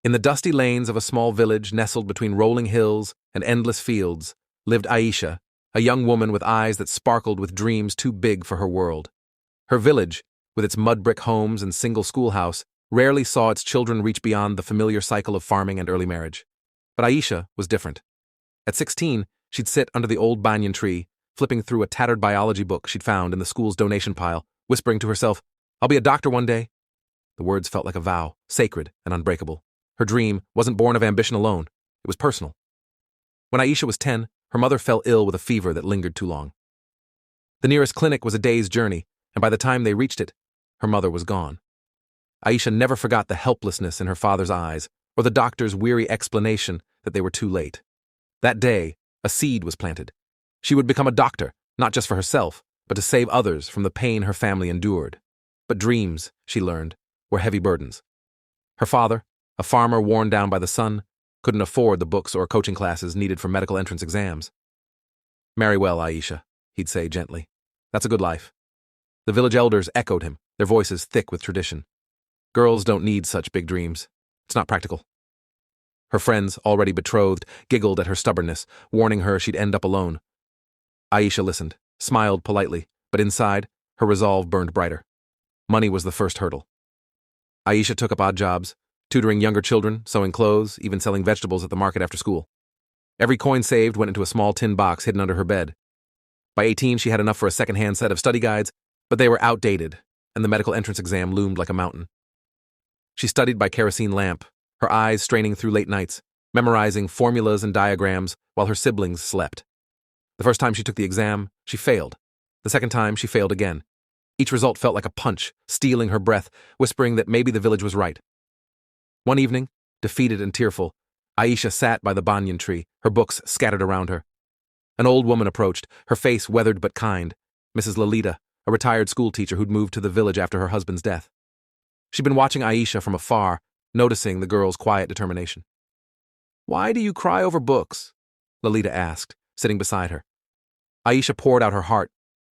In the dusty lanes of a small village nestled between rolling hills and endless fields lived Aisha, a young woman with eyes that sparkled with dreams too big for her world. Her village, with its mud-brick homes and single schoolhouse, rarely saw its children reach beyond the familiar cycle of farming and early marriage. But Aisha was different. At 16, she'd sit under the old banyan tree, flipping through a tattered biology book she'd found in the school's donation pile, whispering to herself, "I'll be a doctor one day." The words felt like a vow, sacred and unbreakable. Her dream wasn't born of ambition alone. It was personal. When Aisha was 10, her mother fell ill with a fever that lingered too long. The nearest clinic was a day's journey, and by the time they reached it, her mother was gone. Aisha never forgot the helplessness in her father's eyes or the doctor's weary explanation that they were too late. That day, a seed was planted. She would become a doctor, not just for herself, but to save others from the pain her family endured. But dreams, she learned, were heavy burdens. Her father, a farmer worn down by the sun, couldn't afford the books or coaching classes needed for medical entrance exams. "Marry well, Aisha," he'd say gently. "That's a good life." The village elders echoed him, their voices thick with tradition. "Girls don't need such big dreams. It's not practical." Her friends, already betrothed, giggled at her stubbornness, warning her she'd end up alone. Aisha listened, smiled politely, but inside, her resolve burned brighter. Money was the first hurdle. Aisha took up odd jobs, tutoring younger children, sewing clothes, even selling vegetables at the market after school. Every coin saved went into a small tin box hidden under her bed. By 18, she had enough for a second-hand set of study guides, but they were outdated, and the medical entrance exam loomed like a mountain. She studied by kerosene lamp, her eyes straining through late nights, memorizing formulas and diagrams while her siblings slept. The first time she took the exam, she failed. The second time, she failed again. Each result felt like a punch, stealing her breath, whispering that maybe the village was right. One evening, defeated and tearful, Aisha sat by the banyan tree, her books scattered around her. An old woman approached, her face weathered but kind, Mrs. Lalita, a retired schoolteacher who'd moved to the village after her husband's death. She'd been watching Aisha from afar, noticing the girl's quiet determination. "Why do you cry over books?" Lalita asked, sitting beside her. Aisha poured out her heart,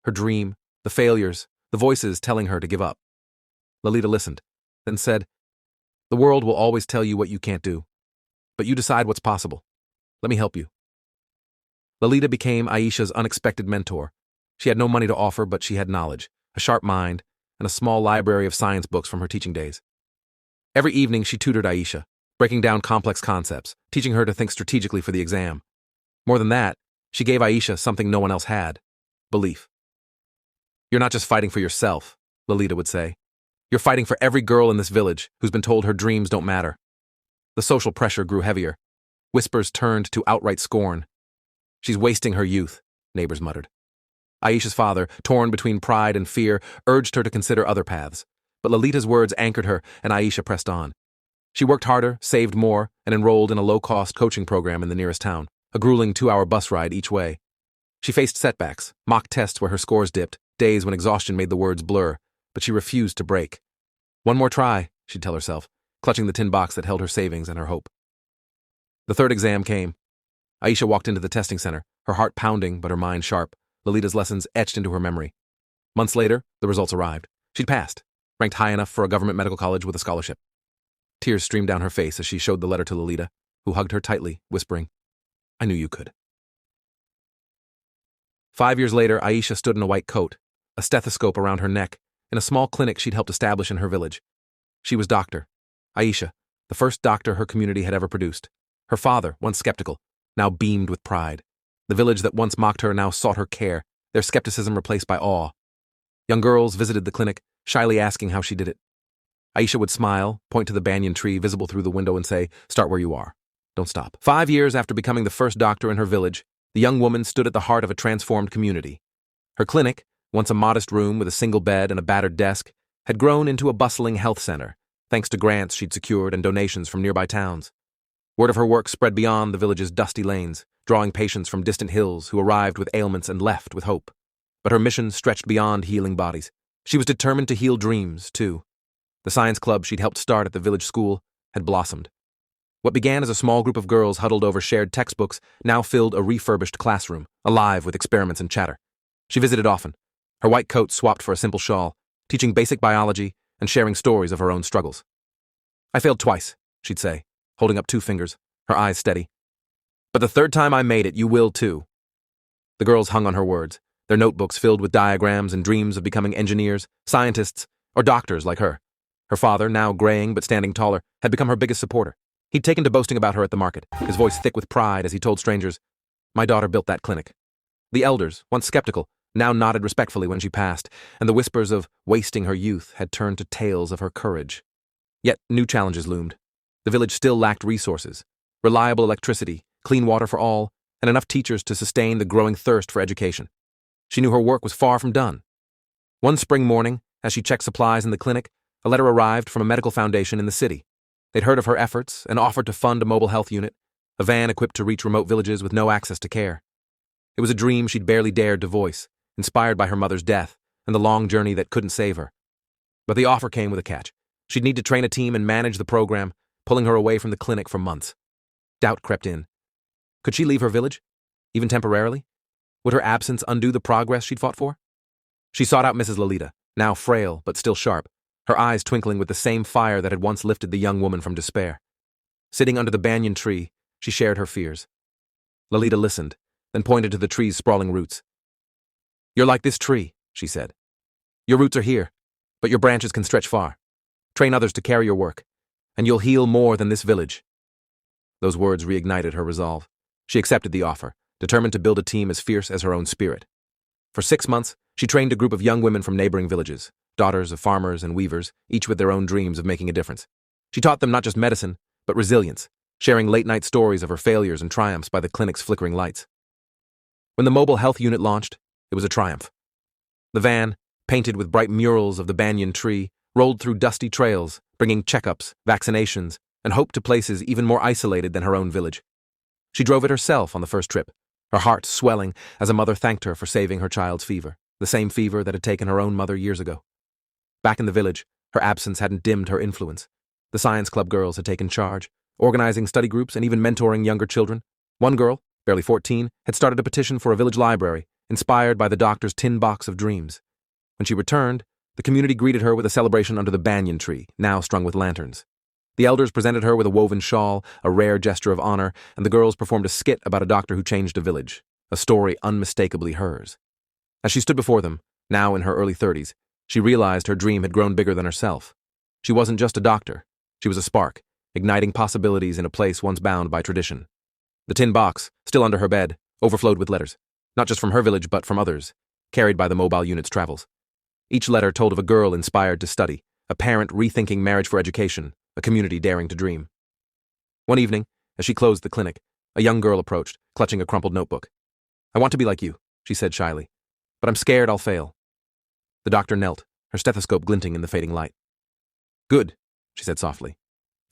her dream, the failures, the voices telling her to give up. Lalita listened, then said, "The world will always tell you what you can't do, but you decide what's possible. Let me help you." Lalita became Aisha's unexpected mentor. She had no money to offer, but she had knowledge, a sharp mind, and a small library of science books from her teaching days. Every evening she tutored Aisha, breaking down complex concepts, teaching her to think strategically for the exam. More than that, she gave Aisha something no one else had: belief. "You're not just fighting for yourself," Lalita would say. "You're fighting for every girl in this village who's been told her dreams don't matter." The social pressure grew heavier. Whispers turned to outright scorn. "She's wasting her youth," neighbors muttered. Aisha's father, torn between pride and fear, urged her to consider other paths. But Lalita's words anchored her, and Aisha pressed on. She worked harder, saved more, and enrolled in a low-cost coaching program in the nearest town, a grueling 2-hour bus ride each way. She faced setbacks, mock tests where her scores dipped, days when exhaustion made the words blur, but she refused to break. "One more try," she'd tell herself, clutching the tin box that held her savings and her hope. The third exam came. Aisha walked into the testing center, her heart pounding but her mind sharp, Lalita's lessons etched into her memory. Months later, the results arrived. She'd passed, ranked high enough for a government medical college with a scholarship. Tears streamed down her face as she showed the letter to Lalita, who hugged her tightly, whispering, "I knew you could." 5 years later, Aisha stood in a white coat, a stethoscope around her neck, in a small clinic she'd helped establish in her village. She was Dr. Aisha, the first doctor her community had ever produced. Her father, once skeptical, now beamed with pride. The village that once mocked her now sought her care, their skepticism replaced by awe. Young girls visited the clinic, shyly asking how she did it. Aisha would smile, point to the banyan tree visible through the window and say, "Start where you are. Don't stop." 5 years after becoming the first doctor in her village, the young woman stood at the heart of a transformed community. Her clinic, once a modest room with a single bed and a battered desk, had grown into a bustling health center, thanks to grants she'd secured and donations from nearby towns. Word of her work spread beyond the village's dusty lanes, drawing patients from distant hills who arrived with ailments and left with hope. But her mission stretched beyond healing bodies. She was determined to heal dreams, too. The science club she'd helped start at the village school had blossomed. What began as a small group of girls huddled over shared textbooks now filled a refurbished classroom, alive with experiments and chatter. She visited often, her white coat swapped for a simple shawl, teaching basic biology and sharing stories of her own struggles. "I failed twice," she'd say, holding up 2 fingers, her eyes steady. "But the third time I made it, you will too." The girls hung on her words, their notebooks filled with diagrams and dreams of becoming engineers, scientists, or doctors like her. Her father, now graying but standing taller, had become her biggest supporter. He'd taken to boasting about her at the market, his voice thick with pride as he told strangers, "My daughter built that clinic." The elders, once skeptical, now nodded respectfully when she passed, and the whispers of wasting her youth had turned to tales of her courage. Yet new challenges loomed. The village still lacked resources, reliable electricity, clean water for all, and enough teachers to sustain the growing thirst for education. She knew her work was far from done. One spring morning, as she checked supplies in the clinic, a letter arrived from a medical foundation in the city. They'd heard of her efforts and offered to fund a mobile health unit, a van equipped to reach remote villages with no access to care. It was a dream she'd barely dared to voice, inspired by her mother's death and the long journey that couldn't save her. But the offer came with a catch. She'd need to train a team and manage the program, pulling her away from the clinic for months. Doubt crept in. Could she leave her village, even temporarily? Would her absence undo the progress she'd fought for? She sought out Mrs. Lolita, now frail but still sharp, her eyes twinkling with the same fire that had once lifted the young woman from despair. Sitting under the banyan tree, she shared her fears. Lolita listened, then pointed to the tree's sprawling roots. "You're like this tree," she said. "Your roots are here, but your branches can stretch far. Train others to carry your work, and you'll heal more than this village." Those words reignited her resolve. She accepted the offer, determined to build a team as fierce as her own spirit. For 6 months, she trained a group of young women from neighboring villages, daughters of farmers and weavers, each with their own dreams of making a difference. She taught them not just medicine, but resilience, sharing late-night stories of her failures and triumphs by the clinic's flickering lights. When the mobile health unit launched, it was a triumph. The van, painted with bright murals of the banyan tree, rolled through dusty trails, bringing checkups, vaccinations, and hope to places even more isolated than her own village. She drove it herself on the first trip, her heart swelling as a mother thanked her for saving her child's fever, the same fever that had taken her own mother years ago. Back in the village, her absence hadn't dimmed her influence. The science club girls had taken charge, organizing study groups and even mentoring younger children. One girl, barely 14, had started a petition for a village library, inspired by the doctor's tin box of dreams. When she returned, the community greeted her with a celebration under the banyan tree, now strung with lanterns. The elders presented her with a woven shawl, a rare gesture of honor, and the girls performed a skit about a doctor who changed a village, a story unmistakably hers. As she stood before them, now in her early 30s, she realized her dream had grown bigger than herself. She wasn't just a doctor. She was a spark, igniting possibilities in a place once bound by tradition. The tin box, still under her bed, overflowed with letters, not just from her village but from others, carried by the mobile unit's travels. Each letter told of a girl inspired to study, a parent rethinking marriage for education, a community daring to dream. One evening, as she closed the clinic, a young girl approached, clutching a crumpled notebook. "I want to be like you," she said shyly, "but I'm scared I'll fail." The doctor knelt, her stethoscope glinting in the fading light. "Good," she said softly.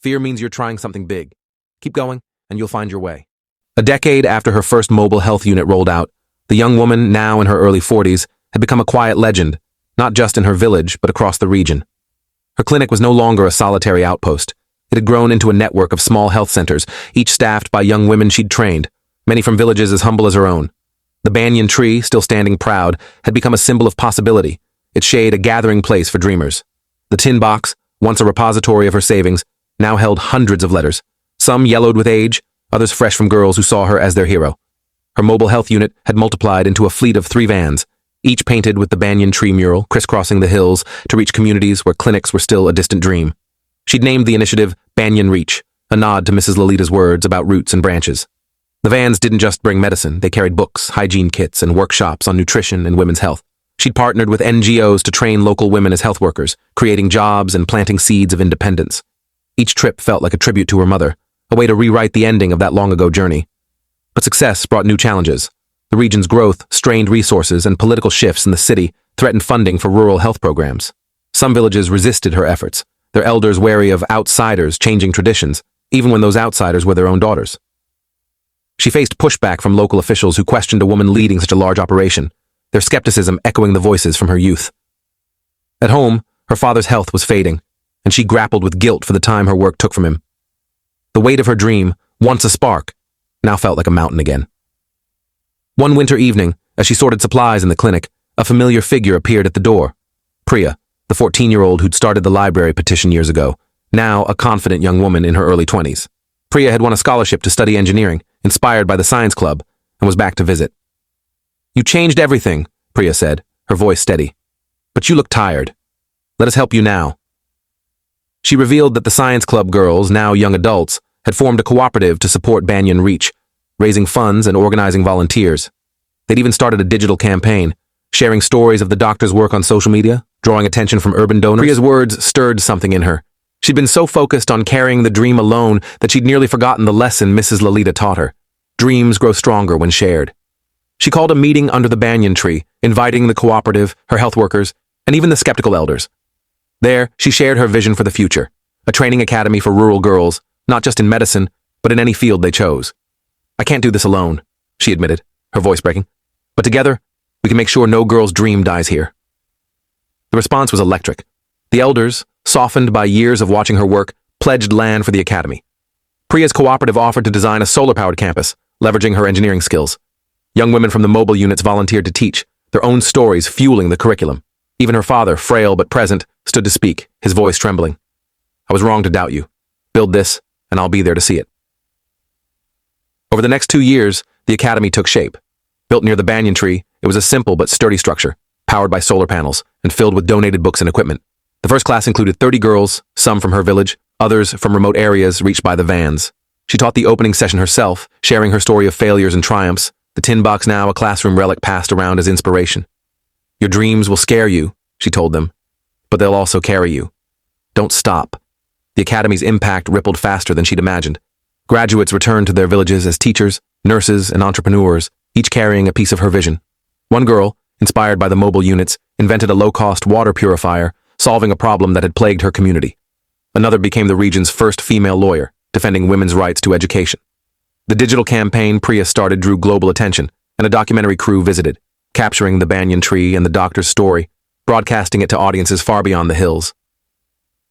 "Fear means you're trying something big. Keep going, and you'll find your way." A decade after her first mobile health unit rolled out, the young woman, now in her early 40s, had become a quiet legend, not just in her village, but across the region. Her clinic was no longer a solitary outpost. It had grown into a network of small health centers, each staffed by young women she'd trained, many from villages as humble as her own. The banyan tree, still standing proud, had become a symbol of possibility, its shade a gathering place for dreamers. The tin box, once a repository of her savings, now held hundreds of letters, some yellowed with age, others fresh from girls who saw her as their hero. Her mobile health unit had multiplied into a fleet of 3 vans, each painted with the banyan tree mural, crisscrossing the hills to reach communities where clinics were still a distant dream. She'd named the initiative Banyan Reach, a nod to Mrs. Lolita's words about roots and branches. The vans didn't just bring medicine, they carried books, hygiene kits, and workshops on nutrition and women's health. She'd partnered with NGOs to train local women as health workers, creating jobs and planting seeds of independence. Each trip felt like a tribute to her mother, a way to rewrite the ending of that long-ago journey. But success brought new challenges. The region's growth, strained resources, and political shifts in the city threatened funding for rural health programs. Some villages resisted her efforts, their elders wary of outsiders changing traditions, even when those outsiders were their own daughters. She faced pushback from local officials who questioned a woman leading such a large operation, their skepticism echoing the voices from her youth. At home, her father's health was fading, and she grappled with guilt for the time her work took from him. The weight of her dream, once a spark, now felt like a mountain again. One winter evening, as she sorted supplies in the clinic, a familiar figure appeared at the door. Priya, the 14-year-old who'd started the library petition years ago, now a confident young woman in her early 20s. Priya had won a scholarship to study engineering, inspired by the science club, and was back to visit. "You changed everything," Priya said, her voice steady. "But you look tired. Let us help you now." She revealed that the science club girls, now young adults, had formed a cooperative to support Banyan Reach, raising funds and organizing volunteers. They'd even started a digital campaign, sharing stories of the doctor's work on social media, drawing attention from urban donors. Priya's words stirred something in her. She'd been so focused on carrying the dream alone that she'd nearly forgotten the lesson Mrs. Lalita taught her. Dreams grow stronger when shared. She called a meeting under the banyan tree, inviting the cooperative, her health workers, and even the skeptical elders. There, she shared her vision for the future, a training academy for rural girls, not just in medicine, but in any field they chose. "I can't do this alone," she admitted, her voice breaking. "But together, we can make sure no girl's dream dies here." The response was electric. The elders, softened by years of watching her work, pledged land for the academy. Priya's cooperative offered to design a solar-powered campus, leveraging her engineering skills. Young women from the mobile units volunteered to teach, their own stories fueling the curriculum. Even her father, frail but present, stood to speak, his voice trembling. "I was wrong to doubt you. Build this, and I'll be there to see it." Over the next 2 years, the academy took shape. Built near the banyan tree, it was a simple but sturdy structure, powered by solar panels, and filled with donated books and equipment. The first class included 30 girls, some from her village, others from remote areas reached by the vans. She taught the opening session herself, sharing her story of failures and triumphs, the tin box now a classroom relic passed around as inspiration. "Your dreams will scare you," she told them, "but they'll also carry you. Don't stop." The academy's impact rippled faster than she'd imagined. Graduates returned to their villages as teachers, nurses, and entrepreneurs, each carrying a piece of her vision. One girl, inspired by the mobile units, invented a low-cost water purifier, solving a problem that had plagued her community. Another became the region's first female lawyer, defending women's rights to education. The digital campaign Priya started drew global attention, and a documentary crew visited, capturing the banyan tree and the doctor's story, broadcasting it to audiences far beyond the hills.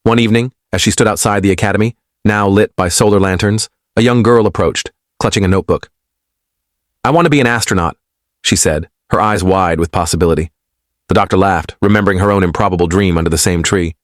One evening, as she stood outside the academy, now lit by solar lanterns, a young girl approached, clutching a notebook. "I want to be an astronaut," she said, her eyes wide with possibility. The doctor laughed, remembering her own improbable dream under the same tree.